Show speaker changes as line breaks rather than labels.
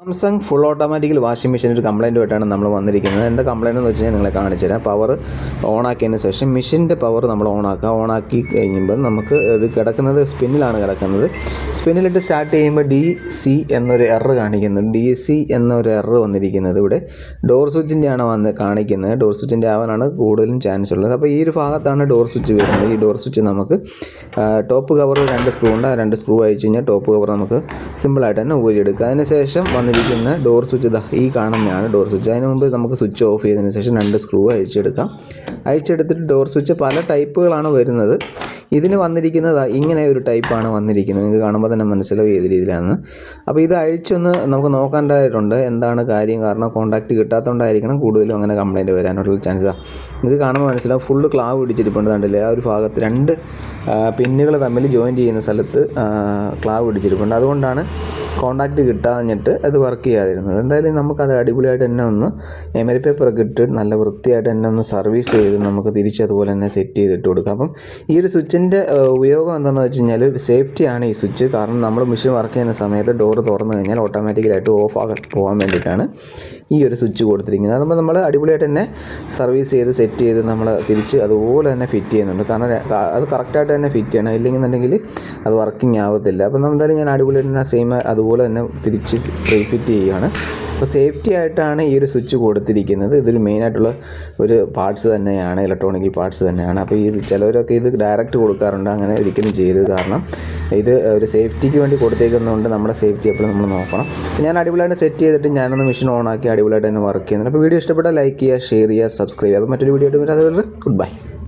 Samsung full automatical washing machine ഒരു കംപ്ലൈൻറ്റുമായിട്ടാണ് നമ്മൾ വന്നിരിക്കുന്നത്. എന്താ കംപ്ലൈൻറ്റ് എന്ന് വെച്ച് കഴിഞ്ഞാൽ നിങ്ങളെ കാണിച്ചു തരാം. പവർ ഓണാക്കിയതിന് ശേഷം മെഷീൻ്റെ പവർ നമ്മൾ ഓണാക്കി കഴിയുമ്പോൾ നമുക്ക് ഇത് കിടക്കുന്നത് സ്പിന്നിലാണ് കിടക്കുന്നത്. സ്പിന്നിലിട്ട് സ്റ്റാർട്ട് ചെയ്യുമ്പോൾ DC എന്നൊരു എറർ കാണിക്കുന്നുണ്ട്. DC എന്നൊരു എറർ വന്നിരിക്കുന്നത് ഇവിടെ ഡോർ സ്വിച്ചിൻ്റെയാണ് കാണിക്കുന്നത്. ഡോർ സ്വിച്ചിൻ്റെ ആവാനാണ് കൂടുതലും ചാൻസ് ഉള്ളത്. അപ്പോൾ ഈ ഒരു ഭാഗത്താണ് ഡോർ സ്വിച്ച് വരുന്നത്. ഈ ഡോർ സ്വിച്ച് നമുക്ക് ടോപ്പ് കവർ 2 സ്ക്രൂ ഉണ്ട്. 2 സ്ക്രൂ അയച്ചു കഴിഞ്ഞാൽ ടോപ്പ് കവർ നമുക്ക് സിമ്പിളായിട്ട് തന്നെ ഊരിയെടുക്കുക. അതിനുശേഷം വന്നിരിക്കുന്ന ഡോർ സ്വിച്ച് ഈ കാണുന്നതാണ് ഡോർ സ്വിച്ച്. അതിന് മുമ്പ് നമുക്ക് സ്വിച്ച് ഓഫ് ചെയ്തതിന് ശേഷം 2 സ്ക്രൂ അഴിച്ചെടുക്കാം. അഴിച്ചെടുത്തിട്ട് ഡോർ സ്വിച്ച് പല ടൈപ്പുകളാണ് വരുന്നത്. ഇതിന് വന്നിരിക്കുന്നത് ഇങ്ങനെ ഒരു ടൈപ്പാണ് വന്നിരിക്കുന്നത്. നിങ്ങൾക്ക് കാണുമ്പോൾ തന്നെ മനസ്സിലാവും ഏത് രീതിയിലാണെന്ന്. അപ്പോൾ ഇത് അഴിച്ചൊന്ന് നമുക്ക് നോക്കേണ്ടതായിട്ടുണ്ട് എന്താണ് കാര്യം. കാരണം കോൺടാക്റ്റ് കിട്ടാത്തതുകൊണ്ടായിരിക്കണം കൂടുതലും അങ്ങനെ കംപ്ലൈൻറ്റ് വരാനുള്ള ചാൻസ്. ഇത് കാണുമ്പോൾ മനസ്സിലാവും ഫുള്ള് ക്ലാവ് പിടിച്ചിരിപ്പുണ്ട്. കണ്ടില്ലേ, ആ ഒരു ഭാഗത്ത് 2 പിന്നുകൾ തമ്മിൽ ജോയിൻ ചെയ്യുന്ന സ്ഥലത്ത് ക്ലാവ് പിടിച്ചിരിപ്പുണ്ട്. അതുകൊണ്ടാണ് കോൺടാക്റ്റ് കിട്ടാഞ്ഞിട്ട് അത് വർക്ക് ചെയ്യാതിരുന്നത്. എന്തായാലും നമുക്കത് അടിപൊളിയായിട്ട് തന്നെ ഒന്ന് എമരി പേപ്പറൊക്കെ ഇട്ട് നല്ല വൃത്തിയായിട്ട് തന്നെ ഒന്ന് സർവീസ് ചെയ്ത് നമുക്ക് തിരിച്ചതുപോലെ തന്നെ സെറ്റ് ചെയ്തിട്ട് കൊടുക്കാം. അപ്പം ഈ ഒരു സ്വിച്ചിൻ്റെ ഉപയോഗം എന്താണെന്ന് വെച്ച് കഴിഞ്ഞാൽ ഒരു സേഫ്റ്റിയാണ് ഈ സ്വിച്ച്. കാരണം നമ്മൾ മെഷീൻ വർക്ക് ചെയ്യുന്ന സമയത്ത് ഡോർ തുറന്നു കഴിഞ്ഞാൽ ഓട്ടോമാറ്റിക്കലായിട്ട് ഓഫ് ആകാൻ പോകാൻ വേണ്ടിയിട്ടാണ് ഈ ഒരു സ്വിച്ച് കൊടുത്തിരിക്കുന്നത്. അതുമ്പോൾ നമ്മൾ അടിപൊളിയായിട്ട് തന്നെ സർവീസ് ചെയ്ത് സെറ്റ് ചെയ്ത് നമ്മൾ തിരിച്ച് അതുപോലെ തന്നെ ഫിറ്റ് ചെയ്യുന്നുണ്ട്. കാരണം അത് കറക്റ്റായിട്ട് തന്നെ ഫിറ്റ് ചെയ്യണം, ഇല്ലെന്നുണ്ടെങ്കിൽ അത് വർക്കിംഗ് ആവത്തില്ല. അപ്പോൾ എന്തായാലും ഞാൻ അടിപൊളിയായിട്ട് തന്നെ സെയിം അതുപോലെ തന്നെ തിരിച്ച് റീഫിറ്റ് ചെയ്യുകയാണ്. അപ്പോൾ സേഫ്റ്റി ആയിട്ടാണ് ഈ ഒരു സ്വിച്ച് കൊടുത്തിരിക്കുന്നത്. ഇതൊരു മെയിനായിട്ടുള്ള ഒരു പാർട്സ് തന്നെയാണ്, ഇലക്ട്രോണിക് പാർട്സ് തന്നെയാണ്. അപ്പോൾ ഈ ചിലവരൊക്കെ ഇത് ഡയറക്റ്റ് കൊടുക്കാറുണ്ട്. അങ്ങനെ ഒരിക്കലും ചെയ്യരുത്. കാരണം ഇത് ഒരു സേഫ്റ്റിക്ക് വേണ്ടി കൊടുത്തേക്കുന്നതുകൊണ്ട് നമ്മുടെ സേഫ്റ്റി എപ്പോഴും നമ്മൾ നോക്കണം. അപ്പോൾ ഞാൻ അടിപൊളിയായിട്ട് സെറ്റ് ചെയ്തിട്ട് ഞാനൊന്ന് മെഷീൻ ഓണാക്കി അടിപൊളിയായിട്ട് തന്നെ വർക്ക് ചെയ്യുന്നുണ്ട്. അപ്പോൾ വീഡിയോ ഇഷ്ടപ്പെട്ടാൽ ലൈക്ക് ചെയ്യുക, ഷെയർ ചെയ്യുക, സബ്സ്ക്രൈബ് ചെയ്യുക. അപ്പോൾ മറ്റൊരു വീഡിയോ ആയിട്ട് വരാതെ ഗുഡ് ബൈ.